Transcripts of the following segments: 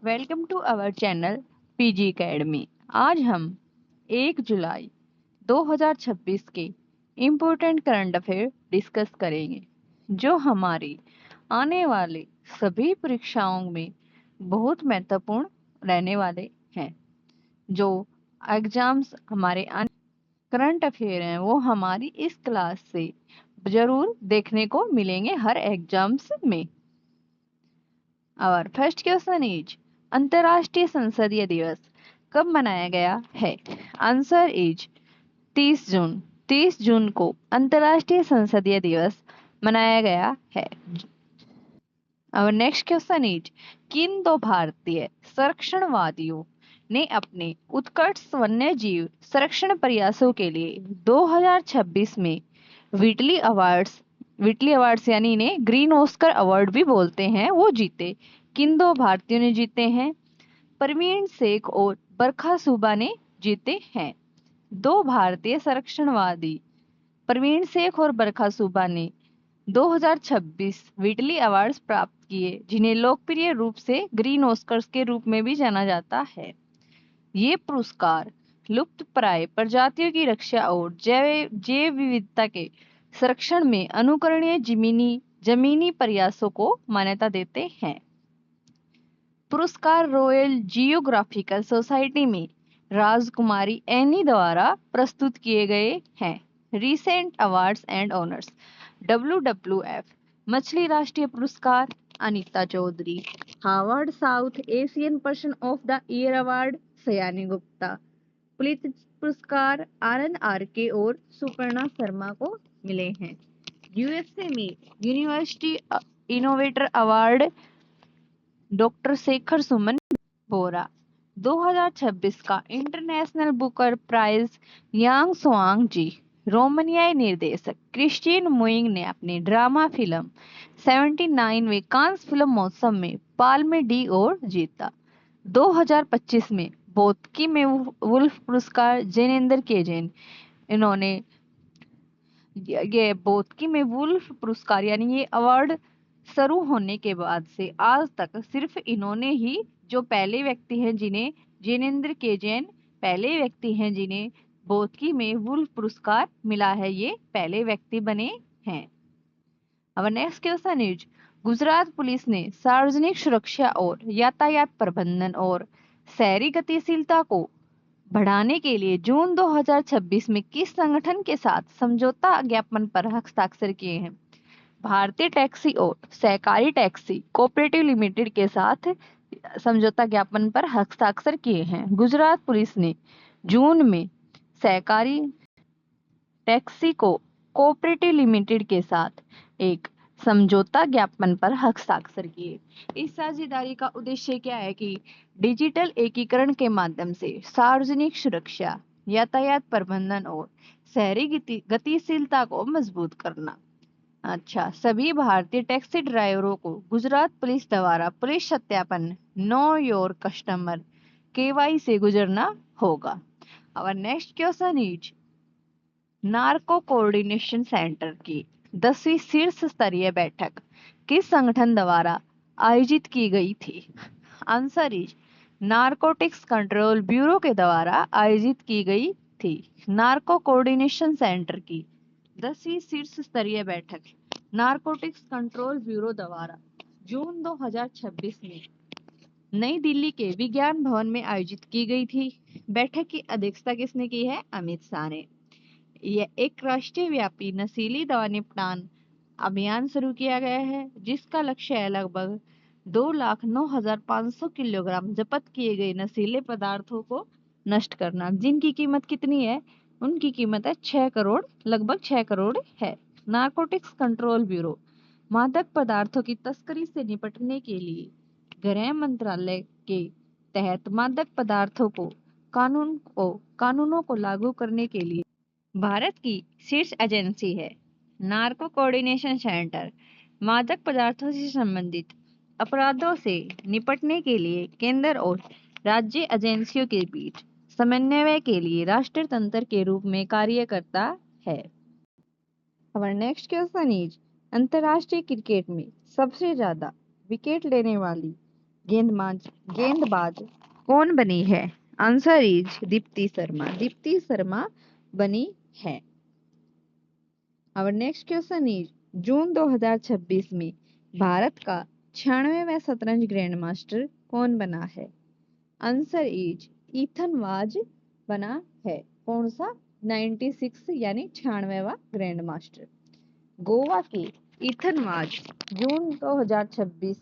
Welcome to our channel PG academy. आज हम 1 जुलाई 2026 के इम्पोर्टेंट करंट अफेयर डिस्कस करेंगे, जो हमारी आने वाले सभी परीक्षाओं में बहुत महत्वपूर्ण रहने वाले हैं। जो एग्जाम्स हमारे करंट अफेयर हैं वो हमारी इस क्लास से जरूर देखने को मिलेंगे हर एग्जाम्स में। और फर्स्ट क्वेश्चन इज अंतर्राष्ट्रीय संसदीय दिवस कब मनाया गया है? आंसर इज 30 जून। 30 जून को अंतर्राष्ट्रीय संसदीय दिवस मनाया गया है। और नेक्स्ट क्वेश्चन इज किन दो भारतीय संरक्षणवादियों ने अपने उत्कृष्ट वन्य जीव संरक्षण प्रयासों के लिए 2026 में विटली अवार्ड्स यानी इन्हें ग्रीन ऑस्कर अवार्ड भी बोलते हैं, वो जीते? किन दो भारतीयों ने जीते हैं? परवीन शेख और बरखा सूबा ने जीते हैं। दो भारतीय संरक्षणवादी परवीन शेख और बरखा सूबा ने 2026 विटली अवार्ड्स प्राप्त किए, जिन्हें लोकप्रिय रूप से ग्रीन ऑस्कर्स के रूप में भी जाना जाता है। ये पुरस्कार लुप्तप्राय प्रजातियों की रक्षा और जैव विविधता के संरक्षण में अनुकरणीय जमीनी प्रयासों को मान्यता देते हैं। पुरस्कार रॉयल जियोग्राफिकल सोसाइटी में राजकुमारी एनी द्वारा प्रस्तुत किए गए हैं। Recent awards and honours WWF मछली राष्ट्रीय पुरस्कार Anita Chaudhary, Harvard South Asian person of the year award Sayani Gupta, Pulitzer पुरस्कार आनंद आरके और सुपर्णा शर्मा को मिले हैं। यूएसए में university innovator award doctor Shekhar Suman Bora. 2026 का इंटरनेशनल बुकर प्राइज यांग स्वांग जी। रोमानियाई निर्देशक क्रिस्टियन मुइंग ने अपनी ड्रामा फिल्म 79वें कांस फिल्म महोत्सव में पाल्मे डी और जीता। 2025 में बोत्की में वुल्फ पुरस्कार जैनेंद्र के जैन, इन्होंने ये बोत्की में वुल्फ पुरस्कार यानी ये अवार्ड शुरू होने के बाद से आज तक सिर्फ इन्होंने ही जो पहले व्यक्ति हैं जिन्हें जैनेंद्र के जैन पहले व्यक्ति हैं जिन्हें बोत्की में वुल्फ पुरस्कार मिला है, ये पहले व्यक्ति बने हैं। अब next question is Gujarat police ने सार्वजनिक सुरक्षा और यातायात प्रबंधन और शहरी गतिशीलता को बढ़ाने के लिए जून 2026 में किस संगठन के साथ समझौता ज्ञापन पर हस्ताक्षर किए हैं? भारतीय टैक्सी और सहकारी टैक्सी कोऑपरेटिव लिमिटेड के साथ समझौता ज्ञापन पर हस्ताक्षर किए हैं। गुजरात पुलिस ने जून में सहकारी टैक्सी को कोऑपरेटिव लिमिटेड के साथ एक समझौता ज्ञापन पर हस्ताक्षर किए। इस साझेदारी का उद्देश्य क्या है कि डिजिटल एकीकरण के माध्यम से सार्वजनिक सुरक्षा, यातायात प्रबंधन और शहरी गतिशीलता को मजबूत करना। अच्छा, सभी भारतीय टैक्सी ड्राइवरों को गुजरात पुलिस द्वारा पुलिस सत्यापन नो योर कस्टमर KY से गुजरना होगा। और next question is narco coordination centre की 10वीं शीर्ष स्तरीय बैठक किस संगठन द्वारा आयोजित की गई थी? Answer is narcotics control bureau के द्वारा आयोजित की गई थी। नार्को कोऑर्डिनेशन सेंटर की 10वीं शीर्ष स्तरीय बैठक नारकोटिक्स कंट्रोल ब्यूरो द्वारा जून 2026 में नई दिल्ली के विज्ञान भवन में आयोजित की गई थी। बैठक की अध्यक्षता किसने की है? अमित शाह ने। यह एक राष्ट्रीय व्यापी नशीली दवा निपटान अभियान शुरू किया गया है, जिसका लक्ष्य है लगभग 2,09,500 किलोग्राम जब्त किए गए नशीले पदार्थों को नष्ट करना, जिनकी कीमत कितनी है? उनकी कीमत है 6 करोड़, लगभग 6 करोड़ है। नारकोटिक्स कंट्रोल ब्यूरो मादक पदार्थों की तस्करी से निपटने के लिए गृह मंत्रालय के तहत मादक पदार्थों को कानूनों को लागू करने के लिए भारत की शीर्ष एजेंसी है। नार्को कोऑर्डिनेशन सेंटर मादक पदार्थों से संबंधित अपराधों से निपटने के लिए केंद्र और राज्य एजेंसियों के बीच समन्वय के लिए राष्ट्रीय तंत्र के रूप में कार्य करता है। हमारा नेक्स्ट क्वेश्चन इज अंतर्राष्ट्रीय क्रिकेट में सबसे ज्यादा विकेट लेने वाली गेंदबाज गेंदबाज कौन बनी है? Answer is Deepti Sharma. दीप्ति शर्मा बनी है। और नेक्स्ट क्वेश्चन इज जून 2026 में भारत का 96वां शतरंज ग्रैंड मास्टर कौन बना है? आंसर इज ईथन वाज बना है। कौन सा? 96 यानी 96वां ग्रैंड मास्टर। गोवा के ईथन वाज जून 2026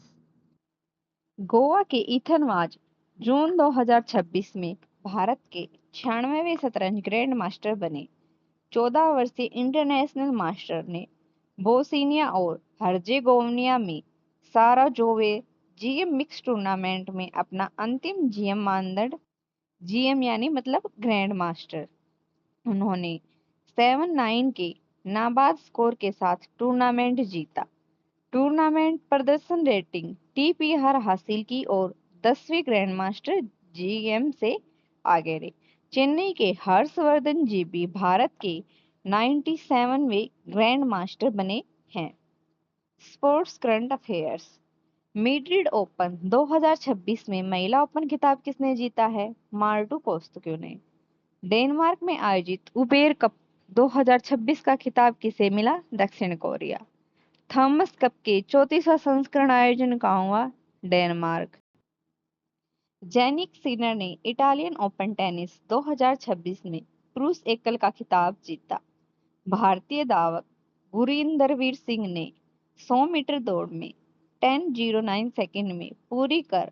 गोवा के ईथन वाज जून 2026 में भारत के 96वें शतरंज ग्रैंड मास्टर बने। 14 वर्षीय इंटरनेशनल मास्टर ने बोस्निया और हर्जेगोविना में साराजेवो जीएम मिक्स टूर्नामेंट में अपना अंतिम जीएम मानदंड, जीएम यानी मतलब ग्रैंड मास्टर, उन्होंने 7-9 के नाबाद स्कोर के साथ टूर्नामेंट जीता। टूर्नामेंट प्रदर्शन रेटिंग टीपीआर हासिल की और 10वीं ग्रैंड मास्टर जीएम से आगे रहे। चेन्नई के हर्षवर्धन जीबी भारत के 97वें ग्रैंड मास्टर बने हैं। Sports current affairs. Madrid open 2026 में महिला ओपन खिताब किसने जीता है? मार्टू कोस्टक्यू ने। डेनमार्क में आयोजित उबेर कप 2026 का खिताब किसे मिला? दक्षिण कोरिया। थॉमस कप के 34वां संस्करण आयोजन कहाँ हुआ? डेनमार्क। जैनिक सिनर ने इटालियन ओपन टेनिस 2026 में पुरुष एकल का खिताब जीता। भारतीय धावक गुरिंदरवीर सिंह ने 100 मीटर दौड़ में 10:09 सेकंड में पूरी कर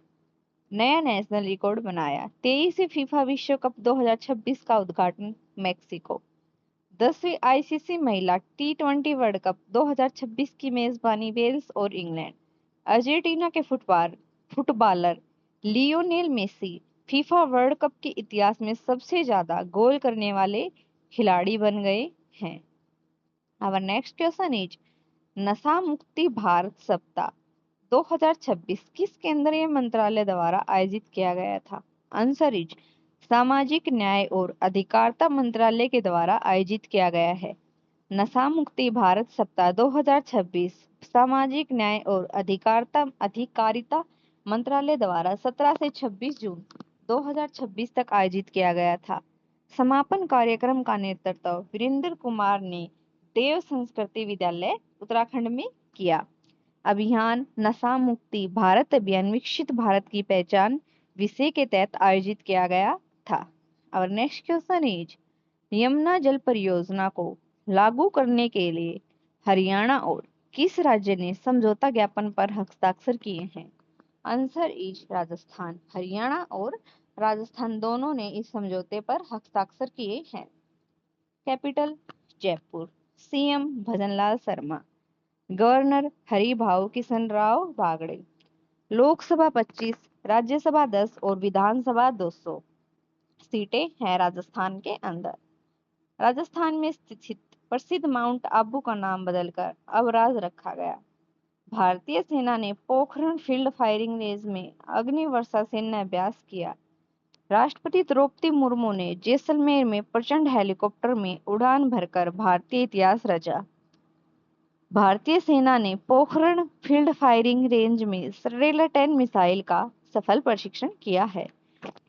नया नेशनल रिकॉर्ड बनाया। 23वीं फीफा विश्व कप 2026 का उद्घाटन मेक्सिको। 10वीं आईसीसी महिला T20 वर्ल्ड कप 2026 की मेजबानी वेल्स और इंग्लैंड। अर्जेंटीना के footballer Lionel Messi FIFA World Cup के इतिहास में सबसे ज्यादा गोल करने वाले खिलाड़ी बन गए हैं। Our next question is नशा मुक्ति भारत सप्ताह 2026 किस केंद्रीय मंत्रालय द्वारा आयोजित किया गया था? आंसर इज सामाजिक न्याय और अधिकारिता मंत्रालय के द्वारा आयोजित किया गया है। नशा मुक्ति भारत सप्ताह 2026 सामाजिक न्याय और अधिकारिता मंत्रालय द्वारा 17 से 26 जून 2026 तक आयोजित किया गया था। समापन कार्यक्रम का नेतृत्व वीरेंद्र कुमार ने देव संस्कृति विद्यालय उत्तराखंड में किया। अभियान नशा मुक्ति भारत अभियान विकसित भारत की पहचान विषय के तहत आयोजित किया गया था। और नेक्स्ट क्वेश्चन इज यमुना जल परियोजना को लागू करने के लिए हरियाणा और किस राज्य ने समझौता ज्ञापन पर हस्ताक्षर किए हैं? Answer is Rajasthan. हरियाणा और राजस्थान दोनों ने इस समझौते पर हस्ताक्षर किए हैं। Capital Jaipur. CM Bhajanlal Sharma. Governor Haribhau Kishan Rao Bagde. Lok Sabha 25, Rajya Sabha 10 और विधानसभा 200 सीटें हैं राजस्थान के अंदर। राजस्थान में स्थित प्रसिद्ध माउंट आबू का नाम बदलकर अवराज रखा गया। भारतीय सेना ने पोखरण फील्ड फायरिंग रेंज में अग्निवर्षा सैन्य अभ्यास किया। राष्ट्रपति द्रौपदी मुर्मू ने जैसलमेर में प्रचंड हेलीकॉप्टर में उड़ान भरकर भारतीय इतिहास रचा। भारतीय सेना ने पोखरण फील्ड फायरिंग रेंज में सरेला 10 मिसाइल का सफल परीक्षण किया है।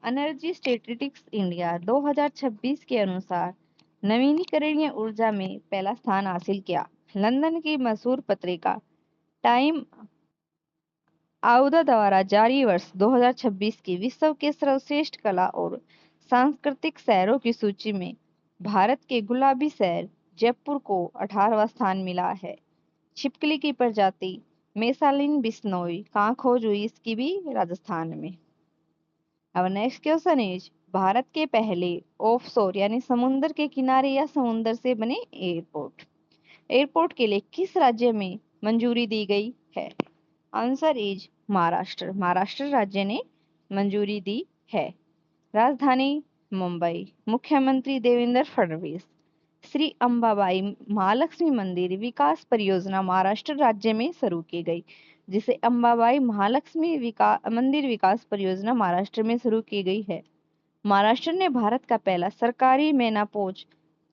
एनर्जी स्टैटिस्टिक्स इंडिया 2026 के अनुसार नवीनीकरणीय ऊर्जा में पहला स्थान हासिल किया। लंदन की मशहूर पत्रिका टाइम आउदा द्वारा जारी वर्ष 2026 की विश्व के सर्वश्रेष्ठ कला और सांस्कृतिक शहरों की सूची में भारत के गुलाबी शहर जयपुर को 18वां स्थान मिला है। छिपकली की प्रजाति मेसालिन बिश्नोई कहाँ खोज हुई? इसकी भी राजस्थान में। अब नेक्स्ट क्वेश्चन इज भारत के पहले ऑफशोर यानी समुद्र के किनारे या समुद्र से बने एयरपोर्ट के लिए किस राज्य में मंजूरी दी गई है? Answer is Maharashtra. महाराष्ट्र राज्य ने मंजूरी दी है। राजधानी मुंबई। मुख्यमंत्री देवेंद्र फडणवीस। श्री अंबाबाई महालक्ष्मी मंदिर विकास परियोजना महाराष्ट्र राज्य में शुरू की गई, जिसे अंबाबाई महालक्ष्मी मंदिर विकास परियोजना महाराष्ट्र में शुरू की गई है। महाराष्ट्र ने भारत का पहला सरकारी मेनापोज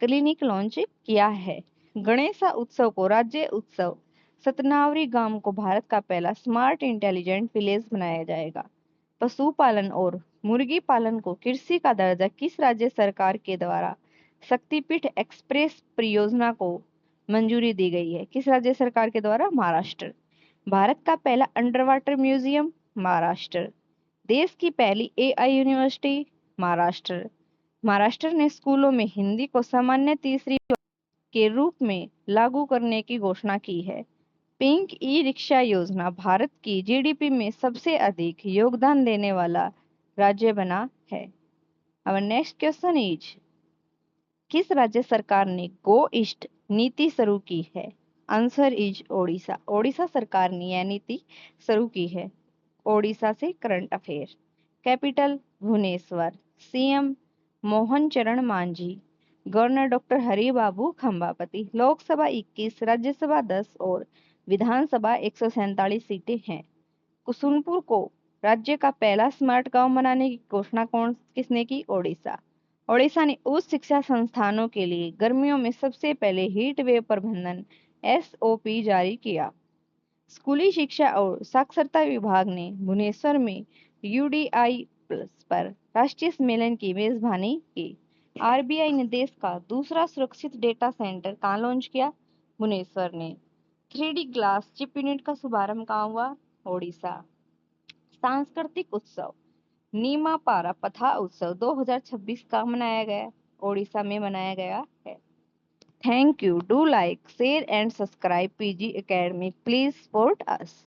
क्लिनिक लॉन्च किया है। गणेश उत्सव को राज्य उत्सव सतनावरी गांव को भारत का पहला स्मार्ट इंटेलिजेंट विलेज बनाया जाएगा। पशुपालन और मुर्गी पालन को कृषि का दर्जा किस राज्य सरकार के द्वारा शक्तिपीठ एक्सप्रेस परियोजना को मंजूरी दी गई है? किस राज्य सरकार के द्वारा? महाराष्ट्र। भारत का पहला अंडर वाटर म्यूजियम? महाराष्ट्र। देश की पहली एआई यूनिवर्सिटी? महाराष्ट्र। महाराष्ट्र ने स्कूलों में हिंदी को सामान्य तीसरी के रूप में लागू करने की घोषणा की है। पिंक ई रिक्शा योजना भारत की जीडीपी में सबसे अधिक योगदान देने वाला राज्य बना है। Our next question is, किस राज्य सरकार ने गो ईस्ट नीति शुरू की है? Answer is Odisha. ओडिशा सरकार ने यह नीति शुरू की है। ओडिशा से current affair. Capital Bhubaneswar. CM Mohan Charan Majhi. Governor doctor Hari Babu Kambhampati. Lok Sabha 21, Rajya Sabha 10 और विधानसभा 147 सीटें हैं। कुसुमपुर को राज्य का पहला स्मार्ट गांव बनाने की घोषणा किसने की? ओडिशा। ओडिशा ने उच्च शिक्षा संस्थानों के लिए गर्मियों में सबसे पहले हीट वेव प्रबंधन एसओपी जारी किया। स्कूली शिक्षा और साक्षरता विभाग ने भुवनेश्वर में यूडीआई प्लस पर राष्ट्रीय सम्मेलन की मेजबानी की। आरबीआई ने देश का दूसरा सुरक्षित डेटा सेंटर कहाँ लॉन्च किया? भुवनेश्वर ने। 3D ग्लास चिप यूनिट का शुभारंभ कहाँ हुआ? ओडिशा। सांस्कृतिक उत्सव नीमा पारा पथा उत्सव 2026 का मनाया गया? ओडिशा में मनाया गया है। Thank you. Do like, share and subscribe PG academy. Please support us.